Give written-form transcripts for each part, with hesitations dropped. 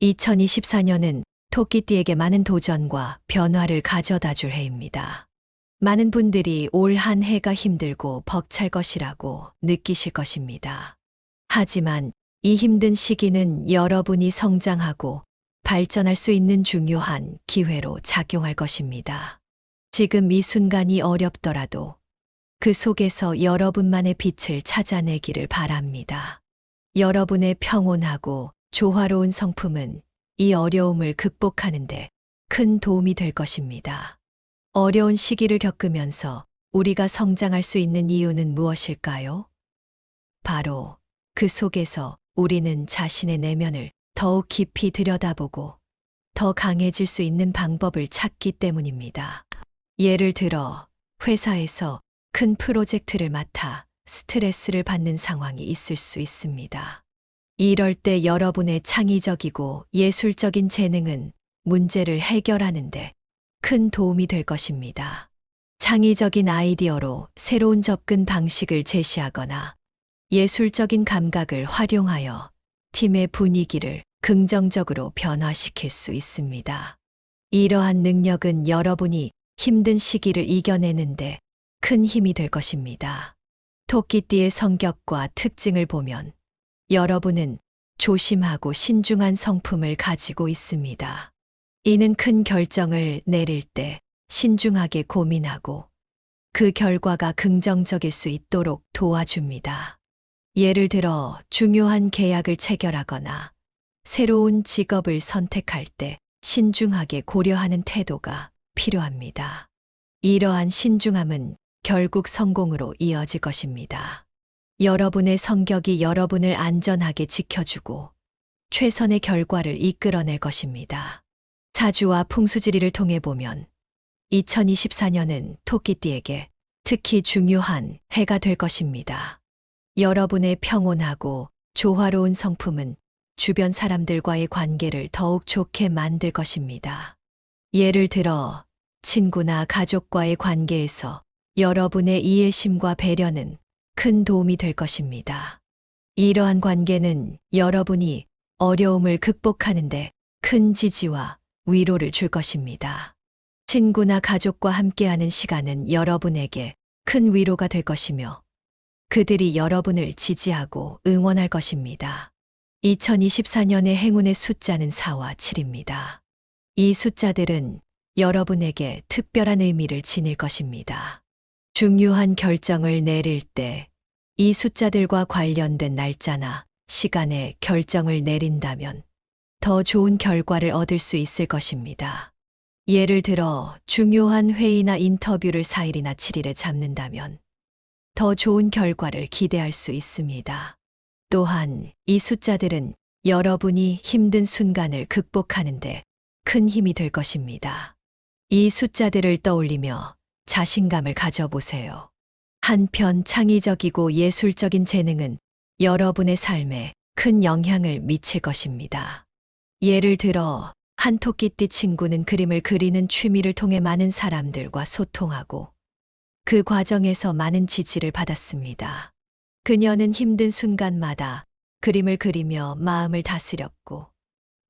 2024년은 토끼띠에게 많은 도전과 변화를 가져다 줄 해입니다. 많은 분들이 올 한 해가 힘들고 벅찰 것이라고 느끼실 것입니다. 하지만 이 힘든 시기는 여러분이 성장하고 발전할 수 있는 중요한 기회로 작용할 것입니다. 지금 이 순간이 어렵더라도 그 속에서 여러분만의 빛을 찾아내기를 바랍니다. 여러분의 평온하고 조화로운 성품은 이 어려움을 극복하는데 큰 도움이 될 것입니다. 어려운 시기를 겪으면서 우리가 성장할 수 있는 이유는 무엇일까요? 바로 그 속에서 우리는 자신의 내면을 더욱 깊이 들여다보고 더 강해질 수 있는 방법을 찾기 때문입니다. 예를 들어 회사에서 큰 프로젝트를 맡아 스트레스를 받는 상황이 있을 수 있습니다. 이럴 때 여러분의 창의적이고 예술적인 재능은 문제를 해결하는데 큰 도움이 될 것입니다. 창의적인 아이디어로 새로운 접근 방식을 제시하거나 예술적인 감각을 활용하여 팀의 분위기를 긍정적으로 변화시킬 수 있습니다. 이러한 능력은 여러분이 힘든 시기를 이겨내는데 큰 힘이 될 것입니다. 토끼띠의 성격과 특징을 보면 여러분은 조심하고 신중한 성품을 가지고 있습니다. 이는 큰 결정을 내릴 때 신중하게 고민하고 그 결과가 긍정적일 수 있도록 도와줍니다. 예를 들어 중요한 계약을 체결하거나 새로운 직업을 선택할 때 신중하게 고려하는 태도가 필요합니다. 이러한 신중함은 결국 성공으로 이어질 것입니다. 여러분의 성격이 여러분을 안전하게 지켜주고 최선의 결과를 이끌어낼 것입니다. 사주와 풍수지리를 통해 보면 2024년은 토끼띠에게 특히 중요한 해가 될 것입니다. 여러분의 평온하고 조화로운 성품은 주변 사람들과의 관계를 더욱 좋게 만들 것입니다. 예를 들어 친구나 가족과의 관계에서 여러분의 이해심과 배려는 큰 도움이 될 것입니다. 이러한 관계는 여러분이 어려움을 극복하는데 큰 지지와 위로를 줄 것입니다. 친구나 가족과 함께하는 시간은 여러분에게 큰 위로가 될 것이며 그들이 여러분을 지지하고 응원할 것입니다. 2024년의 행운의 숫자는 4와 7입니다. 이 숫자들은 여러분에게 특별한 의미를 지닐 것입니다. 중요한 결정을 내릴 때 이 숫자들과 관련된 날짜나 시간에 결정을 내린다면 더 좋은 결과를 얻을 수 있을 것입니다. 예를 들어 중요한 회의나 인터뷰를 4일이나 7일에 잡는다면 더 좋은 결과를 기대할 수 있습니다. 또한 이 숫자들은 여러분이 힘든 순간을 극복하는데 큰 힘이 될 것입니다. 이 숫자들을 떠올리며 자신감을 가져보세요. 한편 창의적이고 예술적인 재능은 여러분의 삶에 큰 영향을 미칠 것입니다. 예를 들어 한 토끼띠 친구는 그림을 그리는 취미를 통해 많은 사람들과 소통하고 그 과정에서 많은 지지를 받았습니다. 그녀는 힘든 순간마다 그림을 그리며 마음을 다스렸고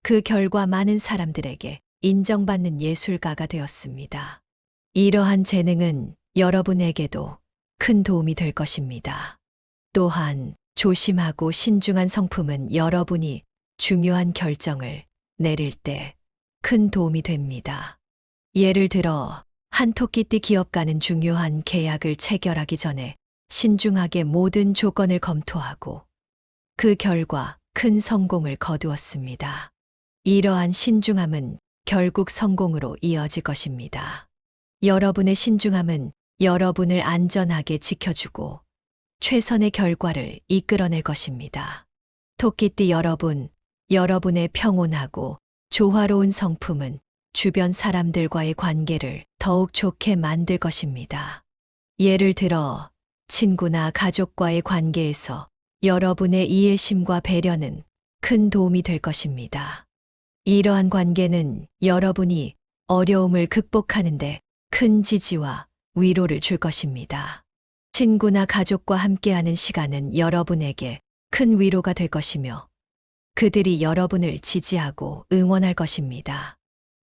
그 결과 많은 사람들에게 인정받는 예술가가 되었습니다. 이러한 재능은 여러분에게도 큰 도움이 될 것입니다. 또한 조심하고 신중한 성품은 여러분이 중요한 결정을 내릴 때 큰 도움이 됩니다. 예를 들어 한 토끼띠 기업가는 중요한 계약을 체결하기 전에 신중하게 모든 조건을 검토하고 그 결과 큰 성공을 거두었습니다. 이러한 신중함은 결국 성공으로 이어질 것입니다. 여러분의 신중함은 여러분을 안전하게 지켜주고 최선의 결과를 이끌어낼 것입니다. 토끼띠 여러분, 여러분의 평온하고 조화로운 성품은 주변 사람들과의 관계를 더욱 좋게 만들 것입니다. 예를 들어 친구나 가족과의 관계에서 여러분의 이해심과 배려는 큰 도움이 될 것입니다. 이러한 관계는 여러분이 어려움을 극복하는데 큰 지지와 위로를 줄 것입니다. 친구나 가족과 함께하는 시간은 여러분에게 큰 위로가 될 것이며 그들이 여러분을 지지하고 응원할 것입니다.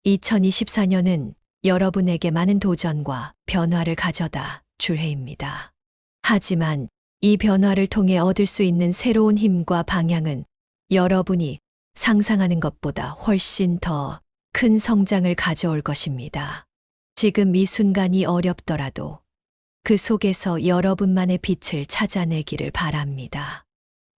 2024년은 여러분에게 많은 도전과 변화를 가져다 줄 해입니다. 하지만 이 변화를 통해 얻을 수 있는 새로운 힘과 방향은 여러분이 상상하는 것보다 훨씬 더 큰 성장을 가져올 것입니다. 지금 이 순간이 어렵더라도 그 속에서 여러분만의 빛을 찾아내기를 바랍니다.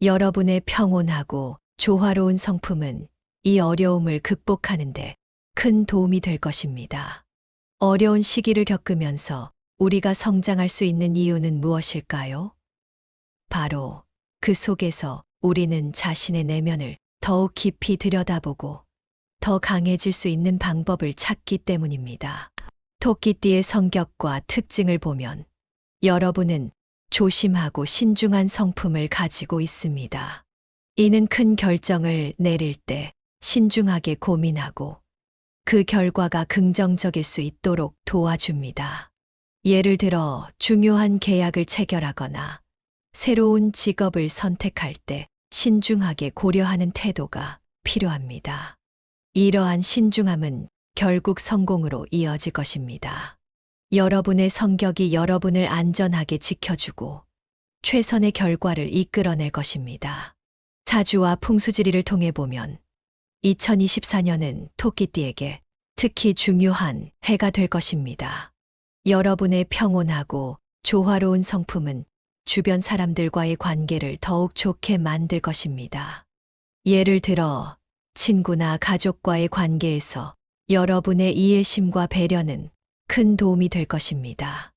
여러분의 평온하고 조화로운 성품은 이 어려움을 극복하는데 큰 도움이 될 것입니다. 어려운 시기를 겪으면서 우리가 성장할 수 있는 이유는 무엇일까요? 바로 그 속에서 우리는 자신의 내면을 더욱 깊이 들여다보고 더 강해질 수 있는 방법을 찾기 때문입니다. 토끼띠의 성격과 특징을 보면 여러분은 조심하고 신중한 성품을 가지고 있습니다. 이는 큰 결정을 내릴 때 신중하게 고민하고 그 결과가 긍정적일 수 있도록 도와줍니다. 예를 들어 중요한 계약을 체결하거나 새로운 직업을 선택할 때 신중하게 고려하는 태도가 필요합니다. 이러한 신중함은 결국 성공으로 이어질 것입니다. 여러분의 성격이 여러분을 안전하게 지켜주고 최선의 결과를 이끌어낼 것입니다. 사주와 풍수지리를 통해 보면 2024년은 토끼띠에게 특히 중요한 해가 될 것입니다. 여러분의 평온하고 조화로운 성품은 주변 사람들과의 관계를 더욱 좋게 만들 것입니다. 예를 들어 친구나 가족과의 관계에서 여러분의 이해심과 배려는 큰 도움이 될 것입니다.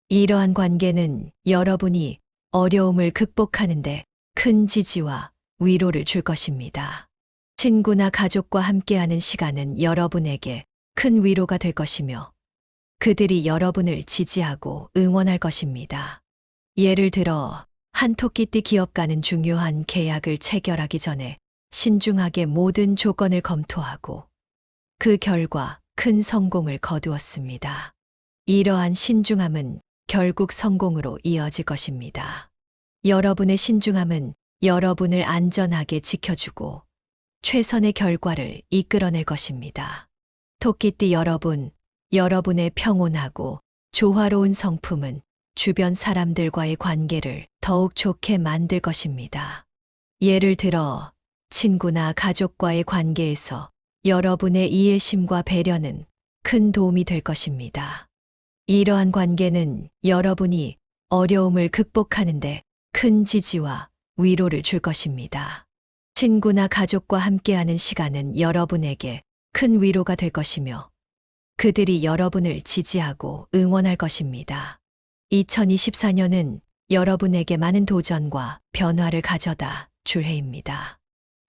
이러한 관계는 여러분이 어려움을 극복하는데 큰 지지와 위로를 줄 것입니다. 친구나 가족과 함께하는 시간은 여러분에게 큰 위로가 될 것이며 그들이 여러분을 지지하고 응원할 것입니다. 예를 들어 한 토끼띠 기업가는 중요한 계약을 체결하기 전에 신중하게 모든 조건을 검토하고 그 결과 큰 성공을 거두었습니다. 이러한 신중함은 결국 성공으로 이어질 것입니다. 여러분의 신중함은 여러분을 안전하게 지켜주고 최선의 결과를 이끌어낼 것입니다. 토끼띠 여러분, 여러분의 평온하고 조화로운 성품은 주변 사람들과의 관계를 더욱 좋게 만들 것입니다. 예를 들어 친구나 가족과의 관계에서 여러분의 이해심과 배려는 큰 도움이 될 것입니다. 이러한 관계는 여러분이 어려움을 극복하는데 큰 지지와 위로를 줄 것입니다. 친구나 가족과 함께하는 시간은 여러분에게 큰 위로가 될 것이며 그들이 여러분을 지지하고 응원할 것입니다. 2024년은 여러분에게 많은 도전과 변화를 가져다 줄 해입니다.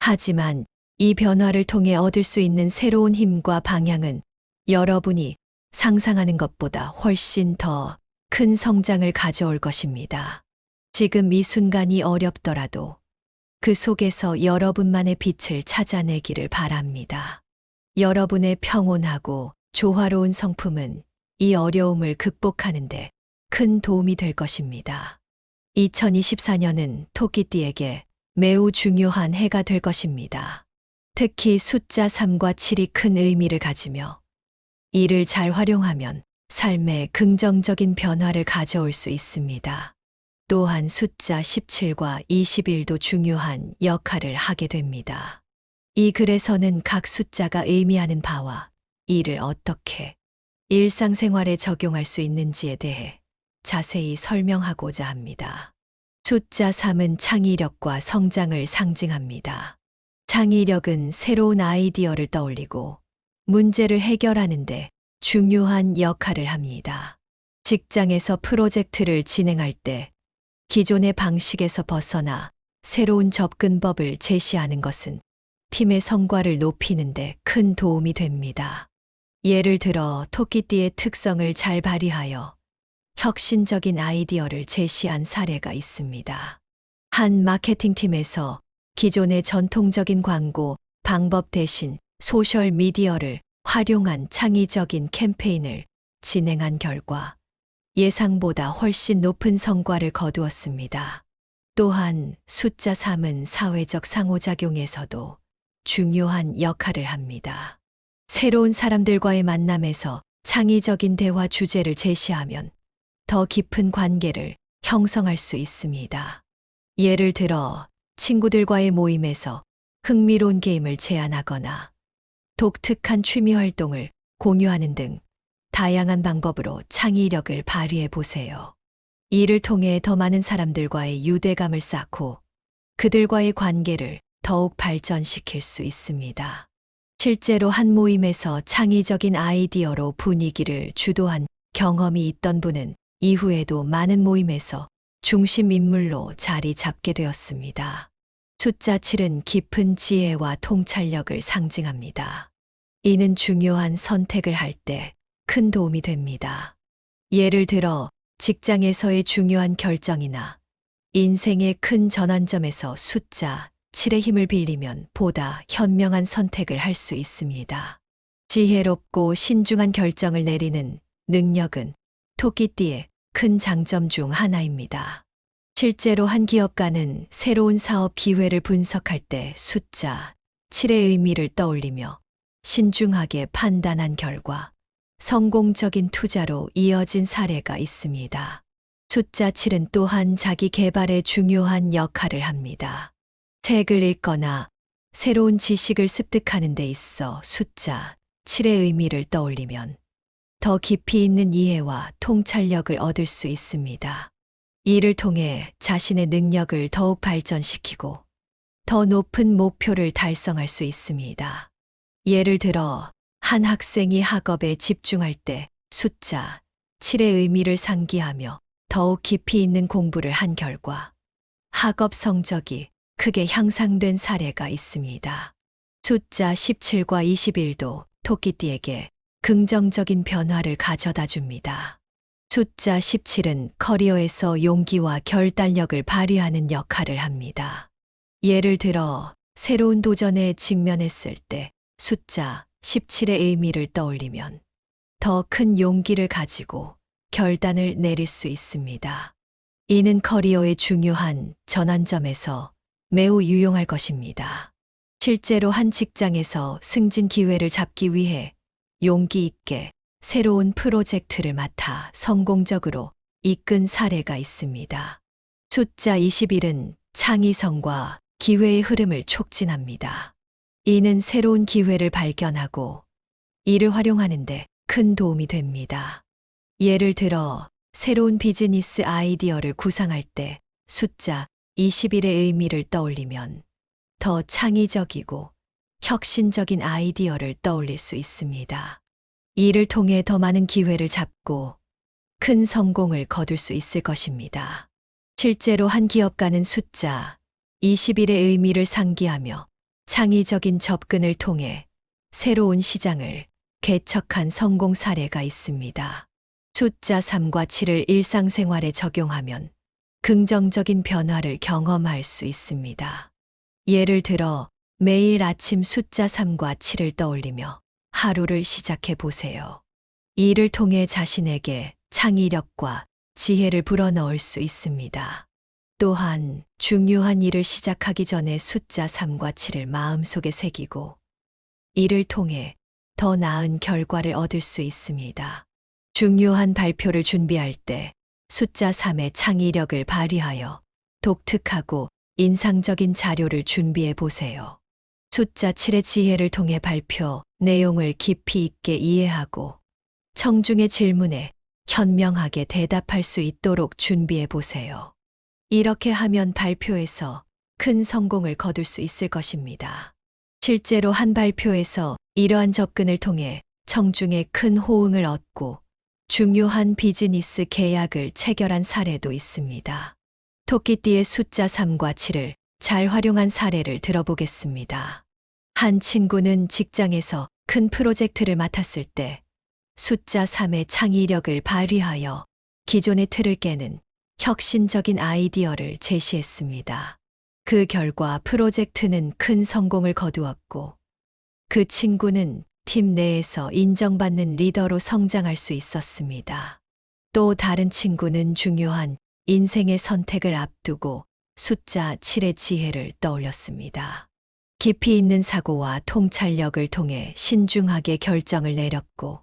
하지만 이 변화를 통해 얻을 수 있는 새로운 힘과 방향은 여러분이 상상하는 것보다 훨씬 더 큰 성장을 가져올 것입니다. 지금 이 순간이 어렵더라도 그 속에서 여러분만의 빛을 찾아내기를 바랍니다. 여러분의 평온하고 조화로운 성품은 이 어려움을 극복하는데 큰 도움이 될 것입니다. 2024년은 토끼띠에게 매우 중요한 해가 될 것입니다. 특히 숫자 3과 7이 큰 의미를 가지며 이를 잘 활용하면 삶에 긍정적인 변화를 가져올 수 있습니다. 또한 숫자 17과 21도 중요한 역할을 하게 됩니다. 이 글에서는 각 숫자가 의미하는 바와 이를 어떻게 일상생활에 적용할 수 있는지에 대해 자세히 설명하고자 합니다. 숫자 3은 창의력과 성장을 상징합니다. 창의력은 새로운 아이디어를 떠올리고 문제를 해결하는데 중요한 역할을 합니다. 직장에서 프로젝트를 진행할 때 기존의 방식에서 벗어나 새로운 접근법을 제시하는 것은 팀의 성과를 높이는데 큰 도움이 됩니다. 예를 들어 토끼띠의 특성을 잘 발휘하여 혁신적인 아이디어를 제시한 사례가 있습니다. 한 마케팅팀에서 기존의 전통적인 광고 방법 대신 소셜 미디어를 활용한 창의적인 캠페인을 진행한 결과 예상보다 훨씬 높은 성과를 거두었습니다. 또한 숫자 3은 사회적 상호작용에서도 중요한 역할을 합니다. 새로운 사람들과의 만남에서 창의적인 대화 주제를 제시하면 더 깊은 관계를 형성할 수 있습니다. 예를 들어 친구들과의 모임에서 흥미로운 게임을 제안하거나 독특한 취미 활동을 공유하는 등 다양한 방법으로 창의력을 발휘해 보세요. 이를 통해 더 많은 사람들과의 유대감을 쌓고 그들과의 관계를 더욱 발전시킬 수 있습니다. 실제로 한 모임에서 창의적인 아이디어로 분위기를 주도한 경험이 있던 분은 이후에도 많은 모임에서 중심 인물로 자리 잡게 되었습니다. 숫자 7은 깊은 지혜와 통찰력을 상징합니다. 이는 중요한 선택을 할 때 큰 도움이 됩니다. 예를 들어 직장에서의 중요한 결정이나 인생의 큰 전환점에서 숫자 7의 힘을 빌리면 보다 현명한 선택을 할 수 있습니다. 지혜롭고 신중한 결정을 내리는 능력은 토끼띠의 큰 장점 중 하나입니다. 실제로 한 기업가는 새로운 사업 기회를 분석할 때 숫자 7의 의미를 떠올리며 신중하게 판단한 결과 성공적인 투자로 이어진 사례가 있습니다. 숫자 7은 또한 자기 개발에 중요한 역할을 합니다. 책을 읽거나 새로운 지식을 습득하는 데 있어 숫자 7의 의미를 떠올리면 더 깊이 있는 이해와 통찰력을 얻을 수 있습니다. 이를 통해 자신의 능력을 더욱 발전시키고 더 높은 목표를 달성할 수 있습니다. 예를 들어 한 학생이 학업에 집중할 때 숫자 7의 의미를 상기하며 더욱 깊이 있는 공부를 한 결과 학업 성적이 크게 향상된 사례가 있습니다. 숫자 17과 21도 토끼띠에게 긍정적인 변화를 가져다 줍니다. 숫자 17은 커리어에서 용기와 결단력을 발휘하는 역할을 합니다. 예를 들어 새로운 도전에 직면했을 때 숫자 17의 의미를 떠올리면 더 큰 용기를 가지고 결단을 내릴 수 있습니다. 이는 커리어의 중요한 전환점에서 매우 유용할 것입니다. 실제로 한 직장에서 승진 기회를 잡기 위해 용기 있게 새로운 프로젝트를 맡아 성공적으로 이끈 사례가 있습니다. 숫자 21은 창의성과 기회의 흐름을 촉진합니다. 이는 새로운 기회를 발견하고 이를 활용하는 데 큰 도움이 됩니다. 예를 들어 새로운 비즈니스 아이디어를 구상할 때 숫자 21의 의미를 떠올리면 더 창의적이고 혁신적인 아이디어를 떠올릴 수 있습니다. 이를 통해 더 많은 기회를 잡고 큰 성공을 거둘 수 있을 것입니다. 실제로 한 기업가는 숫자 21의 의미를 상기하며 창의적인 접근을 통해 새로운 시장을 개척한 성공 사례가 있습니다. 숫자 3과 7을 일상생활에 적용하면 긍정적인 변화를 경험할 수 있습니다. 예를 들어 매일 아침 숫자 3과 7을 떠올리며 하루를 시작해 보세요. 이를 통해 자신에게 창의력과 지혜를 불어넣을 수 있습니다. 또한 중요한 일을 시작하기 전에 숫자 3과 7을 마음속에 새기고 이를 통해 더 나은 결과를 얻을 수 있습니다. 중요한 발표를 준비할 때 숫자 3의 창의력을 발휘하여 독특하고 인상적인 자료를 준비해 보세요. 숫자 7의 지혜를 통해 발표 내용을 깊이 있게 이해하고 청중의 질문에 현명하게 대답할 수 있도록 준비해 보세요. 이렇게 하면 발표에서 큰 성공을 거둘 수 있을 것입니다. 실제로 한 발표에서 이러한 접근을 통해 청중의 큰 호응을 얻고 중요한 비즈니스 계약을 체결한 사례도 있습니다. 토끼띠의 숫자 3과 7을 잘 활용한 사례를 들어보겠습니다. 한 친구는 직장에서 큰 프로젝트를 맡았을 때 숫자 3의 창의력을 발휘하여 기존의 틀을 깨는 혁신적인 아이디어를 제시했습니다. 그 결과 프로젝트는 큰 성공을 거두었고 그 친구는 팀 내에서 인정받는 리더로 성장할 수 있었습니다. 또 다른 친구는 중요한 인생의 선택을 앞두고 숫자 7의 지혜를 떠올렸습니다. 깊이 있는 사고와 통찰력을 통해 신중하게 결정을 내렸고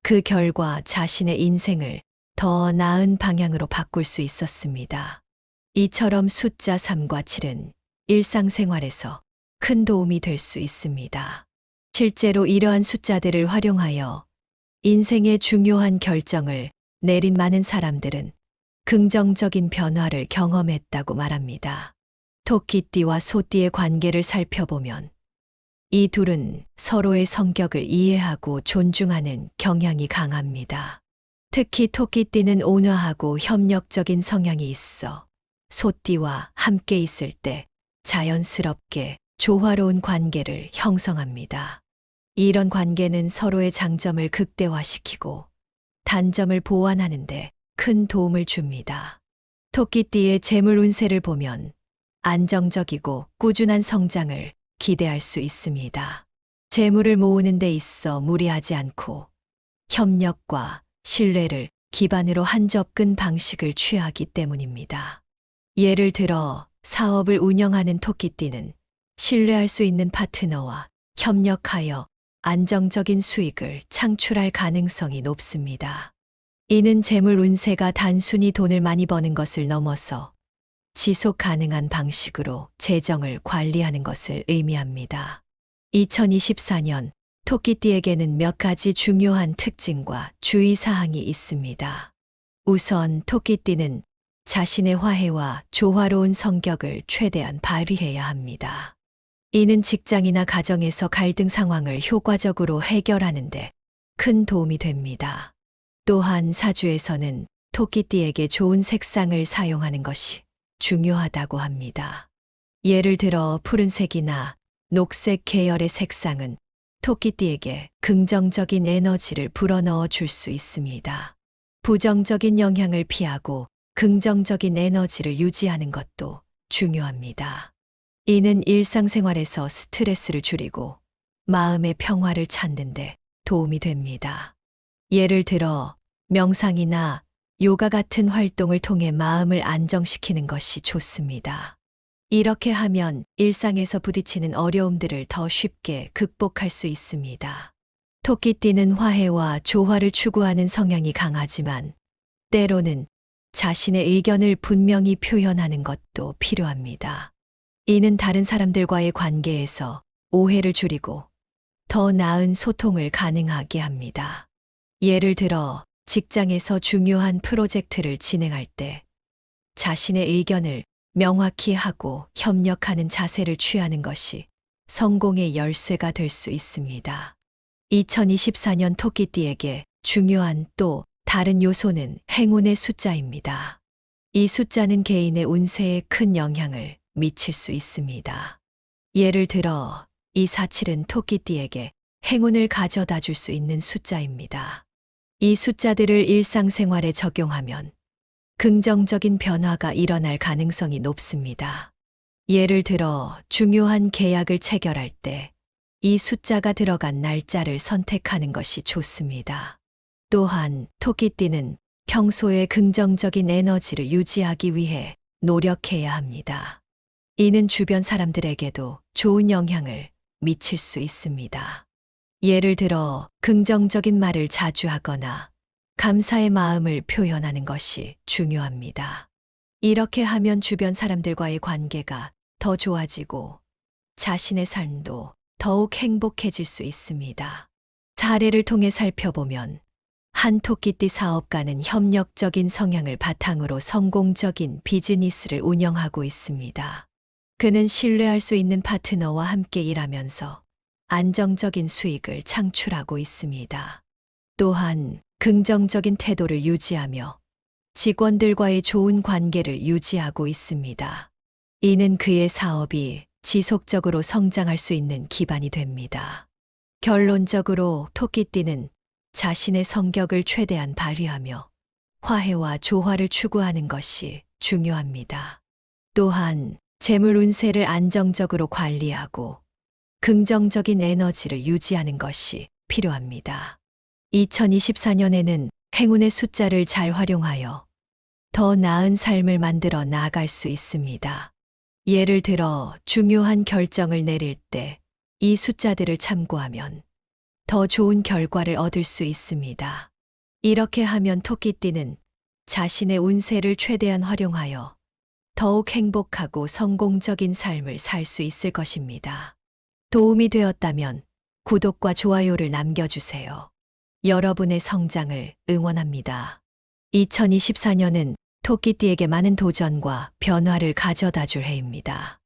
그 결과 자신의 인생을 더 나은 방향으로 바꿀 수 있었습니다. 이처럼 숫자 3과 7은 일상생활에서 큰 도움이 될 수 있습니다. 실제로 이러한 숫자들을 활용하여 인생의 중요한 결정을 내린 많은 사람들은 긍정적인 변화를 경험했다고 말합니다. 토끼띠와 소띠의 관계를 살펴보면 이 둘은 서로의 성격을 이해하고 존중하는 경향이 강합니다. 특히 토끼띠는 온화하고 협력적인 성향이 있어 소띠와 함께 있을 때 자연스럽게 조화로운 관계를 형성합니다. 이런 관계는 서로의 장점을 극대화시키고 단점을 보완하는 데 큰 도움을 줍니다. 토끼띠의 재물 운세를 보면 안정적이고 꾸준한 성장을 기대할 수 있습니다. 재물을 모으는 데 있어 무리하지 않고 협력과 신뢰를 기반으로 한 접근 방식을 취하기 때문입니다. 예를 들어 사업을 운영하는 토끼띠는 신뢰할 수 있는 파트너와 협력하여 안정적인 수익을 창출할 가능성이 높습니다. 이는 재물 운세가 단순히 돈을 많이 버는 것을 넘어서 지속 가능한 방식으로 재정을 관리하는 것을 의미합니다. 2024년 토끼띠에게는 몇 가지 중요한 특징과 주의사항이 있습니다. 우선 토끼띠는 자신의 화해와 조화로운 성격을 최대한 발휘해야 합니다. 이는 직장이나 가정에서 갈등 상황을 효과적으로 해결하는 데 큰 도움이 됩니다. 또한 사주에서는 토끼띠에게 좋은 색상을 사용하는 것이 중요하다고 합니다. 예를 들어 푸른색이나 녹색 계열의 색상은 토끼띠에게 긍정적인 에너지를 불어넣어 줄 수 있습니다. 부정적인 영향을 피하고 긍정적인 에너지를 유지하는 것도 중요합니다. 이는 일상생활에서 스트레스를 줄이고 마음의 평화를 찾는 데 도움이 됩니다. 예를 들어 명상이나 요가 같은 활동을 통해 마음을 안정시키는 것이 좋습니다. 이렇게 하면 일상에서 부딪히는 어려움들을 더 쉽게 극복할 수 있습니다. 토끼띠는 화해와 조화를 추구하는 성향이 강하지만 때로는 자신의 의견을 분명히 표현하는 것도 필요합니다. 이는 다른 사람들과의 관계에서 오해를 줄이고 더 나은 소통을 가능하게 합니다. 예를 들어 직장에서 중요한 프로젝트를 진행할 때 자신의 의견을 명확히 하고 협력하는 자세를 취하는 것이 성공의 열쇠가 될 수 있습니다. 2024년 토끼띠에게 중요한 또 다른 요소는 행운의 숫자입니다. 이 숫자는 개인의 운세에 큰 영향을 미칠 수 있습니다. 예를 들어 247은 토끼띠에게 행운을 가져다 줄 수 있는 숫자입니다. 이 숫자들을 일상생활에 적용하면 긍정적인 변화가 일어날 가능성이 높습니다. 예를 들어 중요한 계약을 체결할 때 이 숫자가 들어간 날짜를 선택하는 것이 좋습니다. 또한 토끼띠는 평소에 긍정적인 에너지를 유지하기 위해 노력해야 합니다. 이는 주변 사람들에게도 좋은 영향을 미칠 수 있습니다. 예를 들어 긍정적인 말을 자주 하거나 감사의 마음을 표현하는 것이 중요합니다. 이렇게 하면 주변 사람들과의 관계가 더 좋아지고 자신의 삶도 더욱 행복해질 수 있습니다. 사례를 통해 살펴보면 한 토끼띠 사업가는 협력적인 성향을 바탕으로 성공적인 비즈니스를 운영하고 있습니다. 그는 신뢰할 수 있는 파트너와 함께 일하면서 안정적인 수익을 창출하고 있습니다. 또한 긍정적인 태도를 유지하며 직원들과의 좋은 관계를 유지하고 있습니다. 이는 그의 사업이 지속적으로 성장할 수 있는 기반이 됩니다. 결론적으로 토끼띠는 자신의 성격을 최대한 발휘하며 화해와 조화를 추구하는 것이 중요합니다. 또한 재물 운세를 안정적으로 관리하고 긍정적인 에너지를 유지하는 것이 필요합니다. 2024년에는 행운의 숫자를 잘 활용하여 더 나은 삶을 만들어 나아갈 수 있습니다. 예를 들어 중요한 결정을 내릴 때 이 숫자들을 참고하면 더 좋은 결과를 얻을 수 있습니다. 이렇게 하면 토끼띠는 자신의 운세를 최대한 활용하여 더욱 행복하고 성공적인 삶을 살 수 있을 것입니다. 도움이 되었다면 구독과 좋아요를 남겨주세요. 여러분의 성장을 응원합니다. 2024년은 토끼띠에게 많은 도전과 변화를 가져다 줄 해입니다.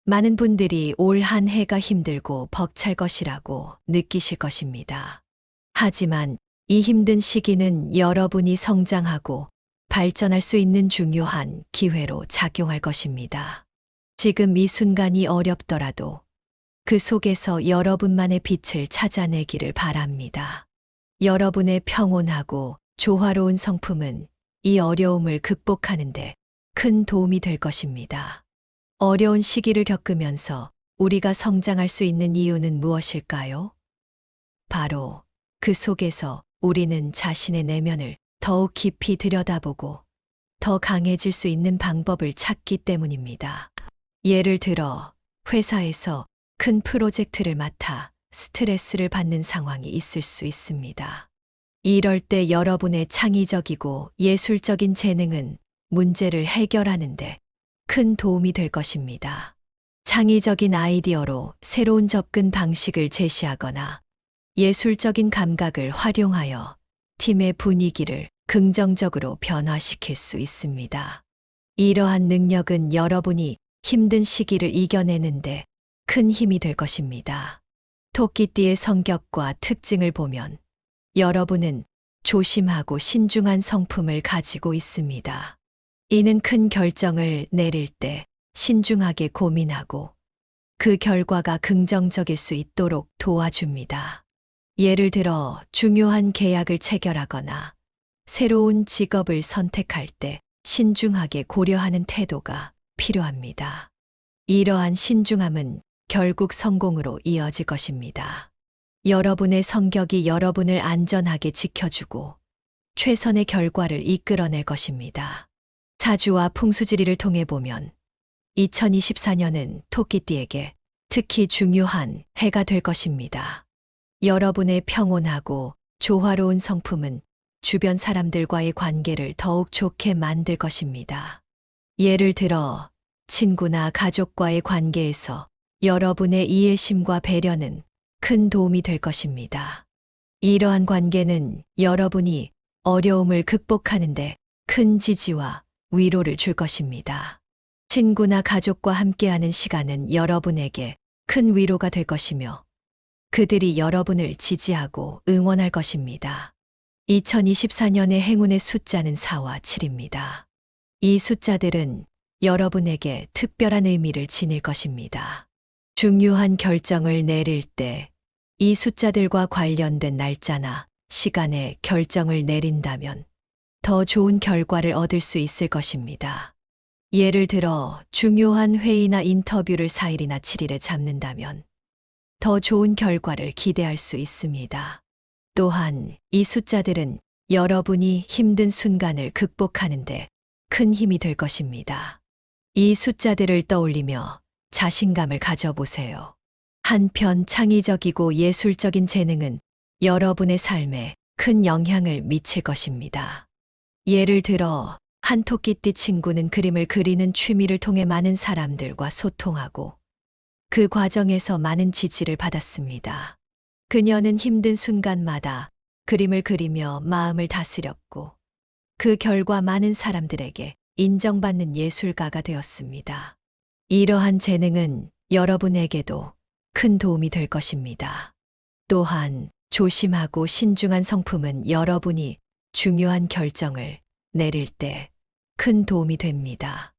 많은 분들이 올 한 해가 힘들고 벅찰 것이라고 느끼실 것입니다. 하지만 이 힘든 시기는 여러분이 성장하고 발전할 수 있는 중요한 기회로 작용할 것입니다. 지금 이 순간이 어렵더라도 그 속에서 여러분만의 빛을 찾아내기를 바랍니다. 여러분의 평온하고 조화로운 성품은 이 어려움을 극복하는데 큰 도움이 될 것입니다. 어려운 시기를 겪으면서 우리가 성장할 수 있는 이유는 무엇일까요? 바로 그 속에서 우리는 자신의 내면을 더욱 깊이 들여다보고 더 강해질 수 있는 방법을 찾기 때문입니다. 예를 들어 회사에서 큰 프로젝트를 맡아 스트레스를 받는 상황이 있을 수 있습니다. 이럴 때 여러분의 창의적이고 예술적인 재능은 문제를 해결하는데 큰 도움이 될 것입니다. 창의적인 아이디어로 새로운 접근 방식을 제시하거나 예술적인 감각을 활용하여 팀의 분위기를 긍정적으로 변화시킬 수 있습니다. 이러한 능력은 여러분이 힘든 시기를 이겨내는데 큰 힘이 될 것입니다. 토끼띠의 성격과 특징을 보면 여러분은 조심하고 신중한 성품을 가지고 있습니다. 이는 큰 결정을 내릴 때 신중하게 고민하고 그 결과가 긍정적일 수 있도록 도와줍니다. 예를 들어 중요한 계약을 체결하거나 새로운 직업을 선택할 때 신중하게 고려하는 태도가 필요합니다. 이러한 신중함은 결국 성공으로 이어질 것입니다. 여러분의 성격이 여러분을 안전하게 지켜주고 최선의 결과를 이끌어낼 것입니다. 사주와 풍수지리를 통해 보면 2024년은 토끼띠에게 특히 중요한 해가 될 것입니다. 여러분의 평온하고 조화로운 성품은 주변 사람들과의 관계를 더욱 좋게 만들 것입니다. 예를 들어 친구나 가족과의 관계에서 여러분의 이해심과 배려는 큰 도움이 될 것입니다. 이러한 관계는 여러분이 어려움을 극복하는데 큰 지지와 위로를 줄 것입니다. 친구나 가족과 함께하는 시간은 여러분에게 큰 위로가 될 것이며 그들이 여러분을 지지하고 응원할 것입니다. 2024년의 행운의 숫자는 4와 7입니다. 이 숫자들은 여러분에게 특별한 의미를 지닐 것입니다. 중요한 결정을 내릴 때 이 숫자들과 관련된 날짜나 시간에 결정을 내린다면 더 좋은 결과를 얻을 수 있을 것입니다. 예를 들어 중요한 회의나 인터뷰를 4일이나 7일에 잡는다면 더 좋은 결과를 기대할 수 있습니다. 또한 이 숫자들은 여러분이 힘든 순간을 극복하는데 큰 힘이 될 것입니다. 이 숫자들을 떠올리며 자신감을 가져보세요. 한편 창의적이고 예술적인 재능은 여러분의 삶에 큰 영향을 미칠 것입니다. 예를 들어 한 토끼띠 친구는 그림을 그리는 취미를 통해 많은 사람들과 소통하고 그 과정에서 많은 지지를 받았습니다. 그녀는 힘든 순간마다 그림을 그리며 마음을 다스렸고 그 결과 많은 사람들에게 인정받는 예술가가 되었습니다. 이러한 재능은 여러분에게도 큰 도움이 될 것입니다. 또한 조심하고 신중한 성품은 여러분이 중요한 결정을 내릴 때 큰 도움이 됩니다.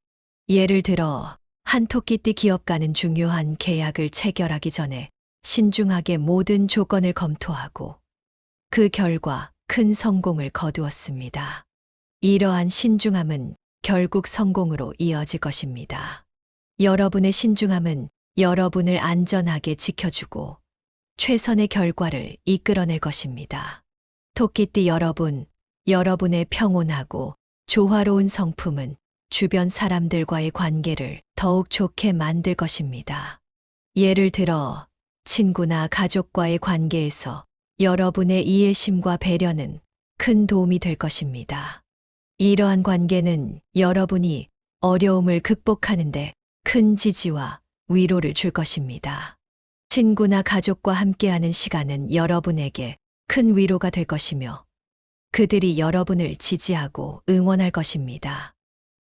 예를 들어 한 토끼띠 기업가는 중요한 계약을 체결하기 전에 신중하게 모든 조건을 검토하고 그 결과 큰 성공을 거두었습니다. 이러한 신중함은 결국 성공으로 이어질 것입니다. 여러분의 신중함은 여러분을 안전하게 지켜주고 최선의 결과를 이끌어낼 것입니다. 토끼띠 여러분, 여러분의 평온하고 조화로운 성품은 주변 사람들과의 관계를 더욱 좋게 만들 것입니다. 예를 들어, 친구나 가족과의 관계에서 여러분의 이해심과 배려는 큰 도움이 될 것입니다. 이러한 관계는 여러분이 어려움을 극복하는데 큰 지지와 위로를 줄 것입니다. 친구나 가족과 함께하는 시간은 여러분에게 큰 위로가 될 것이며 그들이 여러분을 지지하고 응원할 것입니다.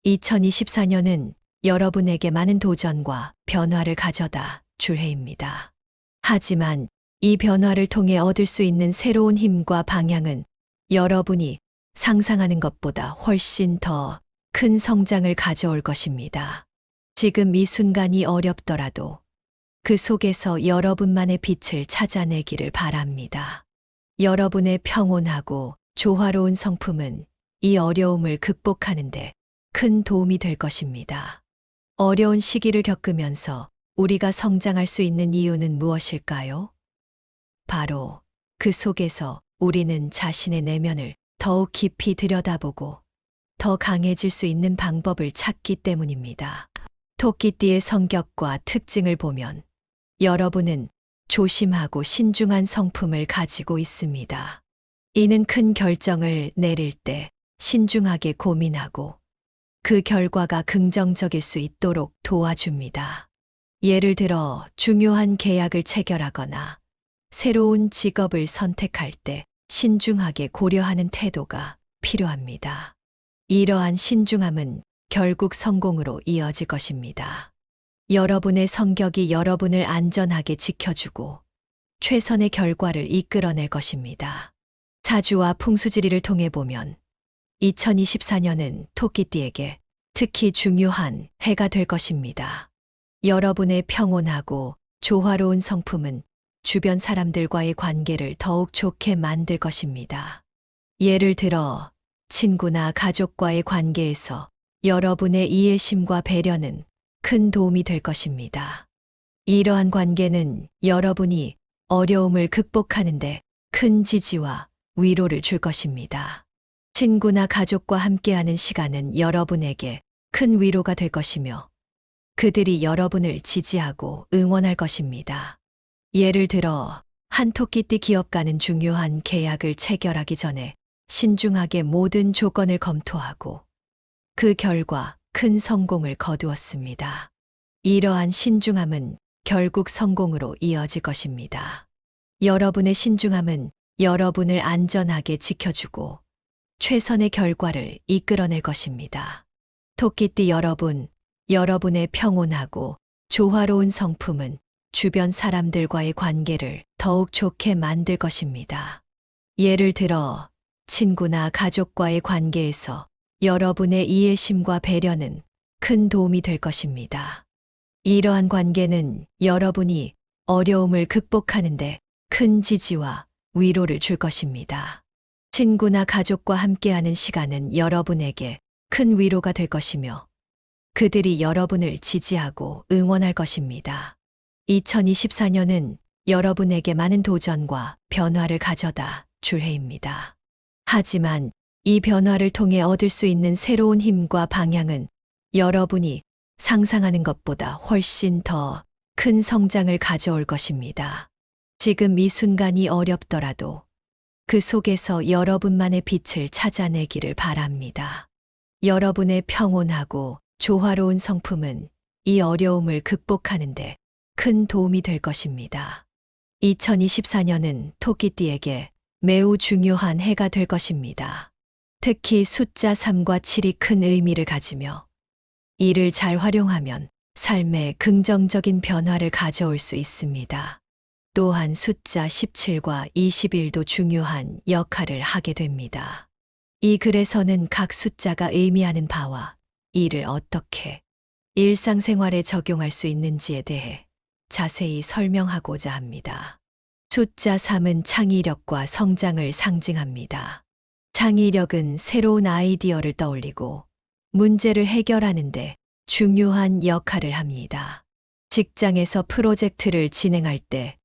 2024년은 여러분에게 많은 도전과 변화를 가져다 줄 해입니다. 하지만 이 변화를 통해 얻을 수 있는 새로운 힘과 방향은 여러분이 상상하는 것보다 훨씬 더 큰 성장을 가져올 것입니다. 지금 이 순간이 어렵더라도 그 속에서 여러분만의 빛을 찾아내기를 바랍니다. 여러분의 평온하고 조화로운 성품은 이 어려움을 극복하는데 큰 도움이 될 것입니다. 어려운 시기를 겪으면서 우리가 성장할 수 있는 이유는 무엇일까요? 바로 그 속에서 우리는 자신의 내면을 더욱 깊이 들여다보고 더 강해질 수 있는 방법을 찾기 때문입니다. 토끼띠의 성격과 특징을 보면 여러분은 조심하고 신중한 성품을 가지고 있습니다. 이는 큰 결정을 내릴 때 신중하게 고민하고 그 결과가 긍정적일 수 있도록 도와줍니다. 예를 들어 중요한 계약을 체결하거나 새로운 직업을 선택할 때 신중하게 고려하는 태도가 필요합니다. 이러한 신중함은 결국 성공으로 이어질 것입니다. 여러분의 성격이 여러분을 안전하게 지켜주고 최선의 결과를 이끌어낼 것입니다. 사주와 풍수지리를 통해 보면 2024년은 토끼띠에게 특히 중요한 해가 될 것입니다. 여러분의 평온하고 조화로운 성품은 주변 사람들과의 관계를 더욱 좋게 만들 것입니다. 예를 들어 친구나 가족과의 관계에서 여러분의 이해심과 배려는 큰 도움이 될 것입니다. 이러한 관계는 여러분이 어려움을 극복하는데 큰 지지와 위로를 줄 것입니다. 친구나 가족과 함께하는 시간은 여러분에게 큰 위로가 될 것이며 그들이 여러분을 지지하고 응원할 것입니다. 예를 들어 한 토끼띠 기업가는 중요한 계약을 체결하기 전에 신중하게 모든 조건을 검토하고 그 결과 큰 성공을 거두었습니다. 이러한 신중함은 결국 성공으로 이어질 것입니다. 여러분의 신중함은 여러분을 안전하게 지켜주고 최선의 결과를 이끌어낼 것입니다. 토끼띠 여러분, 여러분의 평온하고 조화로운 성품은 주변 사람들과의 관계를 더욱 좋게 만들 것입니다. 예를 들어 친구나 가족과의 관계에서 여러분의 이해심과 배려는 큰 도움이 될 것입니다. 이러한 관계는 여러분이 어려움을 극복하는데 큰 지지와 위로를 줄 것입니다. 친구나 가족과 함께하는 시간은 여러분에게 큰 위로가 될 것이며 그들이 여러분을 지지하고 응원할 것입니다. 2024년은 여러분에게 많은 도전과 변화를 가져다 줄 해입니다. 하지만 이 변화를 통해 얻을 수 있는 새로운 힘과 방향은 여러분이 상상하는 것보다 훨씬 더 큰 성장을 가져올 것입니다. 지금 이 순간이 어렵더라도 그 속에서 여러분만의 빛을 찾아내기를 바랍니다. 여러분의 평온하고 조화로운 성품은 이 어려움을 극복하는데 큰 도움이 될 것입니다. 2024년은 토끼띠에게 매우 중요한 해가 될 것입니다. 특히 숫자 3과 7이 큰 의미를 가지며 이를 잘 활용하면 삶에 긍정적인 변화를 가져올 수 있습니다. 또한 숫자 17과 21도 중요한 역할을 하게 됩니다. 이 글에서는 각 숫자가 의미하는 바와 이를 어떻게 일상생활에 적용할 수 있는지에 대해 자세히 설명하고자 합니다. 숫자 3은 창의력과 성장을 상징합니다. 창의력은 새로운 아이디어를 떠올리고 문제를 해결하는데 중요한 역할을 합니다. 직장에서 프로젝트를 진행할 때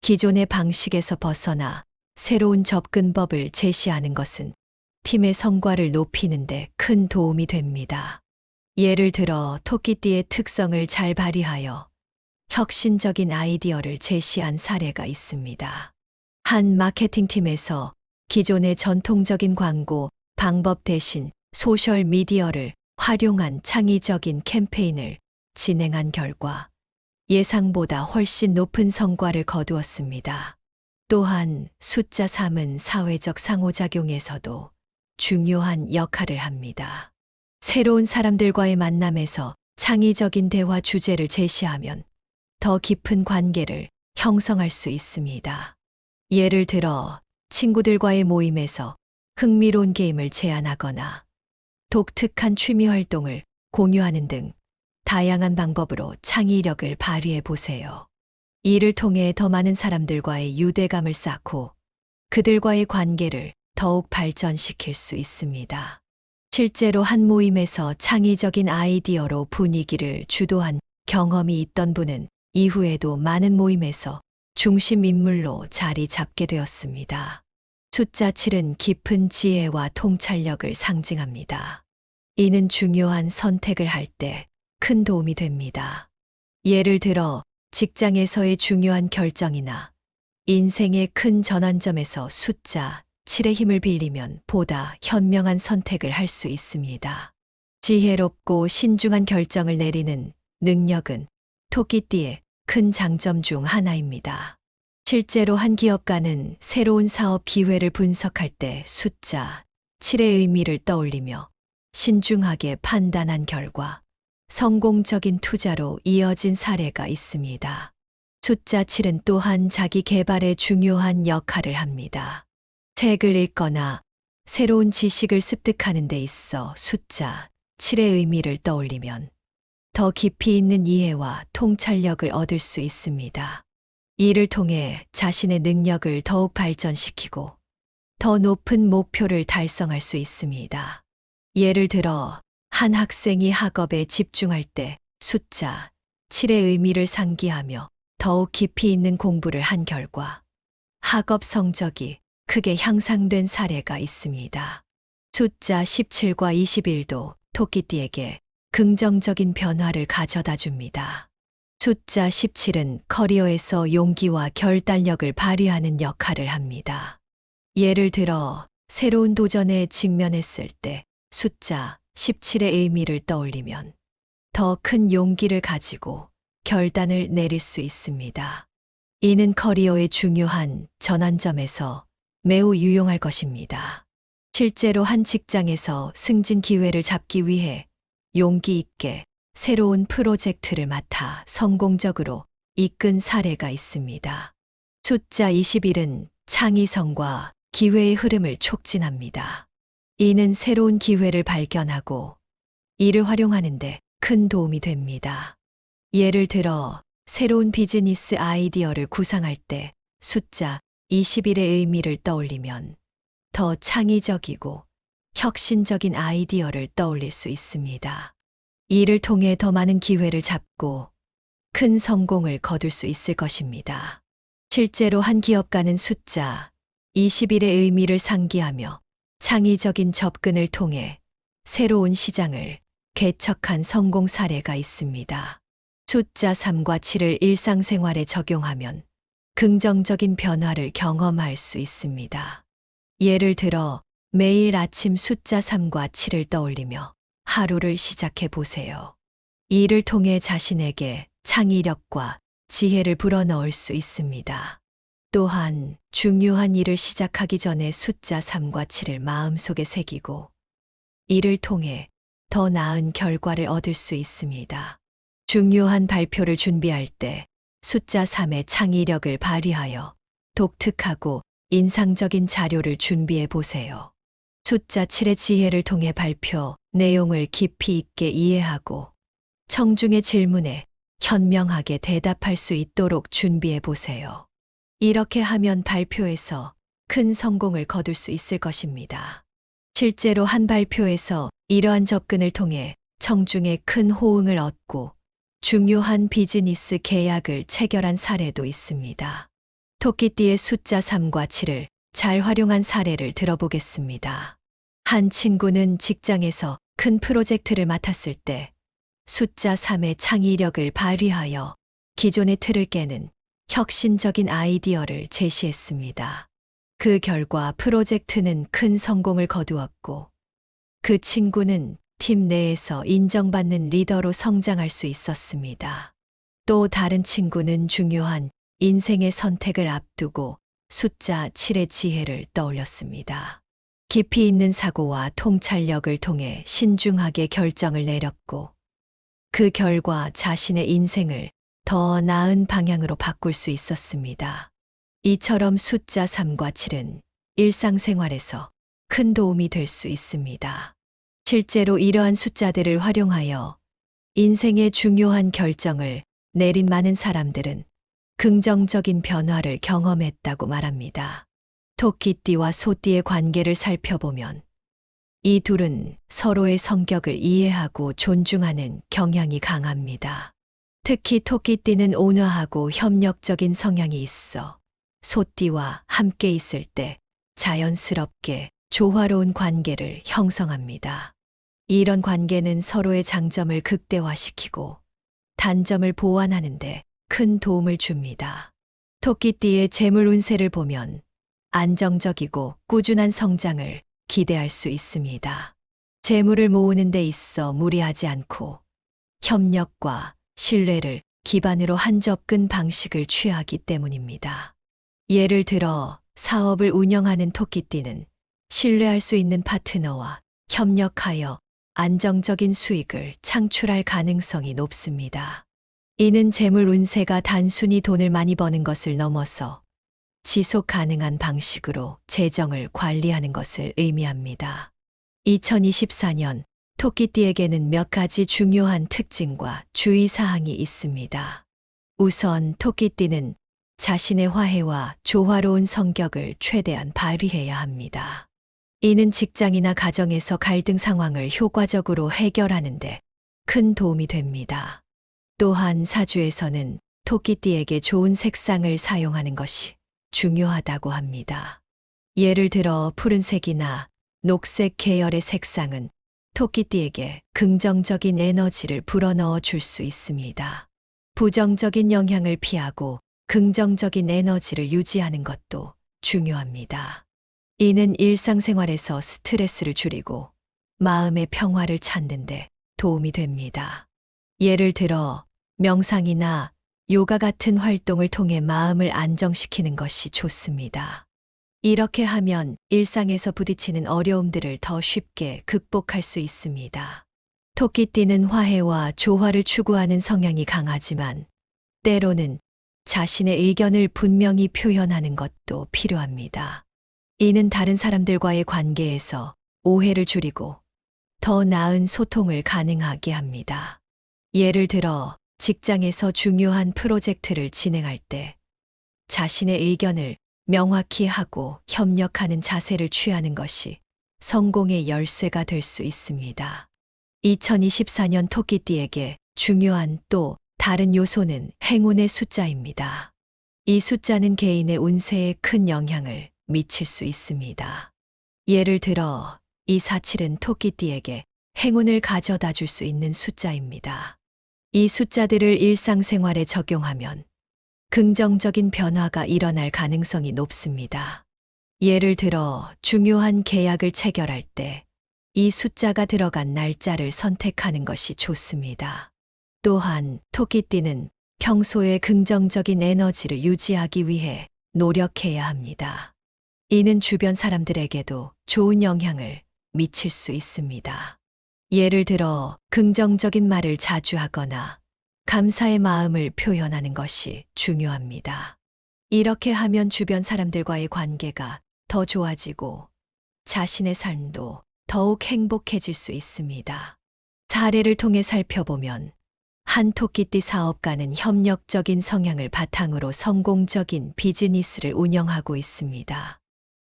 기존의 방식에서 벗어나 새로운 접근법을 제시하는 것은 팀의 성과를 높이는데 큰 도움이 됩니다. 예를 들어 토끼띠의 특성을 잘 발휘하여 혁신적인 아이디어를 제시한 사례가 있습니다. 한 마케팅팀에서 기존의 전통적인 광고 방법 대신 소셜 미디어를 활용한 창의적인 캠페인을 진행한 결과 예상보다 훨씬 높은 성과를 거두었습니다. 또한 숫자 3은 사회적 상호작용에서도 중요한 역할을 합니다. 새로운 사람들과의 만남에서 창의적인 대화 주제를 제시하면 더 깊은 관계를 형성할 수 있습니다. 예를 들어 친구들과의 모임에서 흥미로운 게임을 제안하거나 독특한 취미 활동을 공유하는 등 다양한 방법으로 창의력을 발휘해 보세요. 이를 통해 더 많은 사람들과의 유대감을 쌓고 그들과의 관계를 더욱 발전시킬 수 있습니다. 실제로 한 모임에서 창의적인 아이디어로 분위기를 주도한 경험이 있던 분은 이후에도 많은 모임에서 중심 인물로 자리 잡게 되었습니다. 숫자 7은 깊은 지혜와 통찰력을 상징합니다. 이는 중요한 선택을 할 때 큰 도움이 됩니다. 예를 들어 직장에서의 중요한 결정이나 인생의 큰 전환점에서 숫자 7의 힘을 빌리면 보다 현명한 선택을 할 수 있습니다. 지혜롭고 신중한 결정을 내리는 능력은 토끼띠의 큰 장점 중 하나입니다. 실제로 한 기업가는 새로운 사업 기회를 분석할 때 숫자 7의 의미를 떠올리며 신중하게 판단한 결과 성공적인 투자로 이어진 사례가 있습니다. 숫자 7은 또한 자기 개발에 중요한 역할을 합니다. 책을 읽거나 새로운 지식을 습득하는 데 있어 숫자 7의 의미를 떠올리면 더 깊이 있는 이해와 통찰력을 얻을 수 있습니다. 이를 통해 자신의 능력을 더욱 발전시키고 더 높은 목표를 달성할 수 있습니다. 예를 들어 한 학생이 학업에 집중할 때 숫자 7의 의미를 상기하며 더욱 깊이 있는 공부를 한 결과 학업 성적이 크게 향상된 사례가 있습니다. 숫자 17과 21도 토끼띠에게 긍정적인 변화를 가져다 줍니다. 숫자 17은 커리어에서 용기와 결단력을 발휘하는 역할을 합니다. 예를 들어 새로운 도전에 직면했을 때 숫자 17의 의미를 떠올리면 더 큰 용기를 가지고 결단을 내릴 수 있습니다. 이는 커리어의 중요한 전환점에서 매우 유용할 것입니다. 실제로 한 직장에서 승진 기회를 잡기 위해 용기 있게 새로운 프로젝트를 맡아 성공적으로 이끈 사례가 있습니다. 숫자 21은 창의성과 기회의 흐름을 촉진합니다. 이는 새로운 기회를 발견하고 이를 활용하는데 큰 도움이 됩니다. 예를 들어 새로운 비즈니스 아이디어를 구상할 때 숫자 21의 의미를 떠올리면 더 창의적이고 혁신적인 아이디어를 떠올릴 수 있습니다. 이를 통해 더 많은 기회를 잡고 큰 성공을 거둘 수 있을 것입니다. 실제로 한 기업가는 숫자 21의 의미를 상기하며 창의적인 접근을 통해 새로운 시장을 개척한 성공 사례가 있습니다. 숫자 3과 7을 일상생활에 적용하면 긍정적인 변화를 경험할 수 있습니다. 예를 들어 매일 아침 숫자 3과 7을 떠올리며 하루를 시작해 보세요. 이를 통해 자신에게 창의력과 지혜를 불어넣을 수 있습니다. 또한 중요한 일을 시작하기 전에 숫자 3과 7을 마음속에 새기고 이를 통해 더 나은 결과를 얻을 수 있습니다. 중요한 발표를 준비할 때 숫자 3의 창의력을 발휘하여 독특하고 인상적인 자료를 준비해 보세요. 숫자 7의 지혜를 통해 발표 내용을 깊이 있게 이해하고 청중의 질문에 현명하게 대답할 수 있도록 준비해 보세요. 이렇게 하면 발표에서 큰 성공을 거둘 수 있을 것입니다. 실제로 한 발표에서 이러한 접근을 통해 청중의 큰 호응을 얻고 중요한 비즈니스 계약을 체결한 사례도 있습니다. 토끼띠의 숫자 3과 7을 잘 활용한 사례를 들어보겠습니다. 한 친구는 직장에서 큰 프로젝트를 맡았을 때 숫자 3의 창의력을 발휘하여 기존의 틀을 깨는 혁신적인 아이디어를 제시했습니다. 그 결과 프로젝트는 큰 성공을 거두었고 그 친구는 팀 내에서 인정받는 리더로 성장할 수 있었습니다. 또 다른 친구는 중요한 인생의 선택을 앞두고 숫자 7의 지혜를 떠올렸습니다. 깊이 있는 사고와 통찰력을 통해 신중하게 결정을 내렸고 그 결과 자신의 인생을 더 나은 방향으로 바꿀 수 있었습니다. 이처럼 숫자 3과 7은 일상생활에서 큰 도움이 될 수 있습니다. 실제로 이러한 숫자들을 활용하여 인생의 중요한 결정을 내린 많은 사람들은 긍정적인 변화를 경험했다고 말합니다. 토끼띠와 소띠의 관계를 살펴보면 이 둘은 서로의 성격을 이해하고 존중하는 경향이 강합니다. 특히 토끼띠는 온화하고 협력적인 성향이 있어 소띠와 함께 있을 때 자연스럽게 조화로운 관계를 형성합니다. 이런 관계는 서로의 장점을 극대화시키고 단점을 보완하는 데 큰 도움을 줍니다. 토끼띠의 재물 운세를 보면 안정적이고 꾸준한 성장을 기대할 수 있습니다. 재물을 모으는 데 있어 무리하지 않고 협력과 신뢰를 기반으로 한 접근 방식을 취하기 때문입니다. 예를 들어 사업을 운영하는 토끼띠는 신뢰할 수 있는 파트너와 협력하여 안정적인 수익을 창출할 가능성이 높습니다. 이는 재물 운세가 단순히 돈을 많이 버는 것을 넘어서 지속 가능한 방식으로 재정을 관리하는 것을 의미합니다. 2024년 토끼띠에게는 몇 가지 중요한 특징과 주의사항이 있습니다. 우선 토끼띠는 자신의 화해와 조화로운 성격을 최대한 발휘해야 합니다. 이는 직장이나 가정에서 갈등 상황을 효과적으로 해결하는 데 큰 도움이 됩니다. 또한 사주에서는 토끼띠에게 좋은 색상을 사용하는 것이 중요하다고 합니다. 예를 들어 푸른색이나 녹색 계열의 색상은 토끼띠에게 긍정적인 에너지를 불어넣어 줄 수 있습니다. 부정적인 영향을 피하고 긍정적인 에너지를 유지하는 것도 중요합니다. 이는 일상생활에서 스트레스를 줄이고 마음의 평화를 찾는 데 도움이 됩니다. 예를 들어 명상이나 요가 같은 활동을 통해 마음을 안정시키는 것이 좋습니다. 이렇게 하면 일상에서 부딪히는 어려움들을 더 쉽게 극복할 수 있습니다. 토끼띠는 화해와 조화를 추구하는 성향이 강하지만 때로는 자신의 의견을 분명히 표현하는 것도 필요합니다. 이는 다른 사람들과의 관계에서 오해를 줄이고 더 나은 소통을 가능하게 합니다. 예를 들어 직장에서 중요한 프로젝트를 진행할 때 자신의 의견을 명확히 하고 협력하는 자세를 취하는 것이 성공의 열쇠가 될 수 있습니다. 2024년 토끼띠에게 중요한 또 다른 요소는 행운의 숫자입니다. 이 숫자는 개인의 운세에 큰 영향을 미칠 수 있습니다. 예를 들어 247은 토끼띠에게 행운을 가져다 줄 수 있는 숫자입니다. 이 숫자들을 일상생활에 적용하면 긍정적인 변화가 일어날 가능성이 높습니다. 예를 들어 중요한 계약을 체결할 때 이 숫자가 들어간 날짜를 선택하는 것이 좋습니다. 또한 토끼띠는 평소에 긍정적인 에너지를 유지하기 위해 노력해야 합니다. 이는 주변 사람들에게도 좋은 영향을 미칠 수 있습니다. 예를 들어 긍정적인 말을 자주 하거나 감사의 마음을 표현하는 것이 중요합니다. 이렇게 하면 주변 사람들과의 관계가 더 좋아지고 자신의 삶도 더욱 행복해질 수 있습니다. 사례를 통해 살펴보면 한 토끼띠 사업가는 협력적인 성향을 바탕으로 성공적인 비즈니스를 운영하고 있습니다.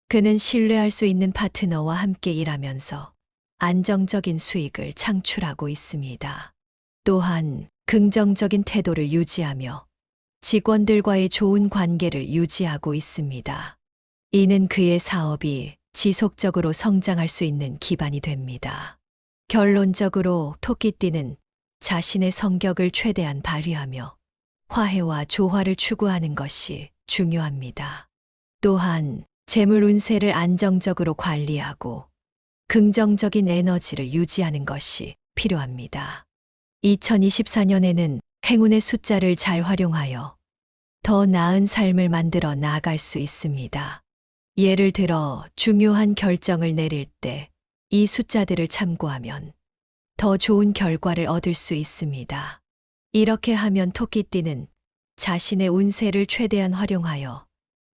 그는 신뢰할 수 있는 파트너와 함께 일하면서 안정적인 수익을 창출하고 있습니다. 또한 긍정적인 태도를 유지하며 직원들과의 좋은 관계를 유지하고 있습니다. 이는 그의 사업이 지속적으로 성장할 수 있는 기반이 됩니다. 결론적으로 토끼띠는 자신의 성격을 최대한 발휘하며 화해와 조화를 추구하는 것이 중요합니다. 또한 재물 운세를 안정적으로 관리하고 긍정적인 에너지를 유지하는 것이 필요합니다. 2024년에는 행운의 숫자를 잘 활용하여 더 나은 삶을 만들어 나갈 수 있습니다. 예를 들어 중요한 결정을 내릴 때 이 숫자들을 참고하면 더 좋은 결과를 얻을 수 있습니다. 이렇게 하면 토끼띠는 자신의 운세를 최대한 활용하여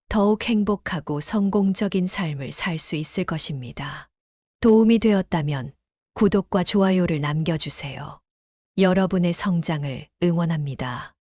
더욱 행복하고 성공적인 삶을 살 수 있을 것입니다. 도움이 되었다면 구독과 좋아요를 남겨주세요. 여러분의 성장을 응원합니다.